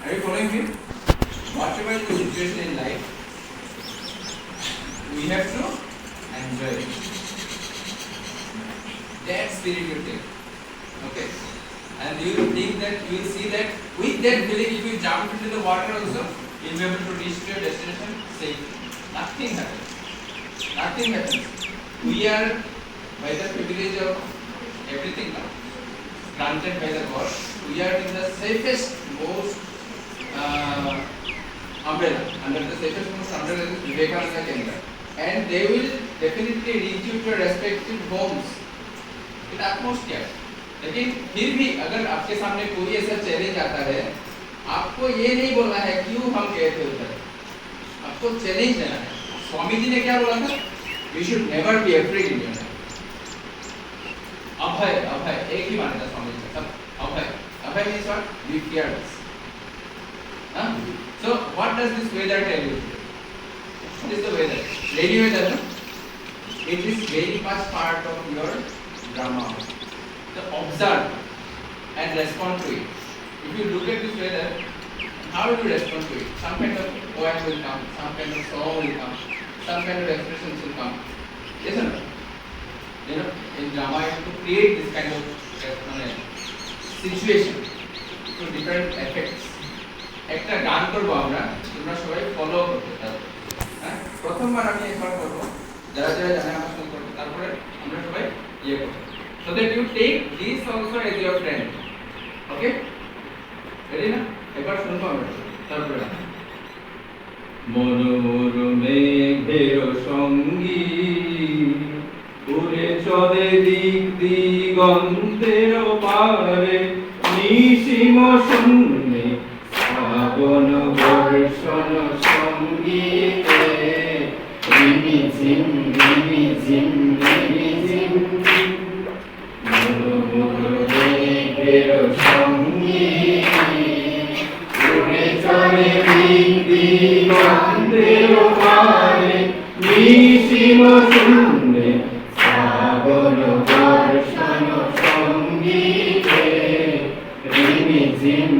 Are you following me? Whatever the situation in life, we have to enjoy it. That spirit you take. Okay? And you will think that, you will see that with that feeling, if you jump into the water also, you will be able to reach to your destination safely. Nothing happens. Nothing happens. We are, by the privilege of everything now, granted by the God, we are in the safest, most umbrella. Under the safest, most umbrella is Vivekananda Kendra. And they will definitely reach you to your respective homes with utmost care. लेकिन फिर भी अगर आपके सामने कोई ऐसा challenge आता है, आपको ये नहीं बोलना है क्यों हम गए थे उधर, आपको चैलेंज लेना है. स्वामी जी ने क्या बोला था? You should never be afraid in your life. अभय, अभय एक ही माना था स्वामी जी का सब. अभय, अभय means what? Be fearless. So what does this weather tell you? What is the weather? Rainy weather, no? It is very much part of your drama. So observe and respond to it. If you look at this weather, how will you respond to it? Some kind of poem will come, some kind of song will come, some kind of expressions will come. Yes or no? You know, in drama you have to create this kind of situation to different effects. একটা গান করব আমরা, তোমরা সবাই follow করতে থাকো. হ্যাঁ, প্রথমবার আমি একবার করব, যারা যারা জানে আমার সঙ্গে করবে, তারপরে আমরা সবাই ইয়ে করব. So that you take this also as your friend. Okay? Ready না? একবার শুনবো আমরা, তারপরে মনোর মেঘের সঙ্গী উড়ে চলে দিক দিগন্তের পারে নিশিম শূন্যে শ্রাবণ বর্ষণ সঙ্গীতে রিমি ঝিম রিমি ঝিম রিমি ঝিম মনোর মেঘের সঙ্গী উড়ে চলে দিক দিগন্তের পারে নিশিম শূন্যে শ্রাবণ বর্ষণ সঙ্গীতে রিমি ঝিম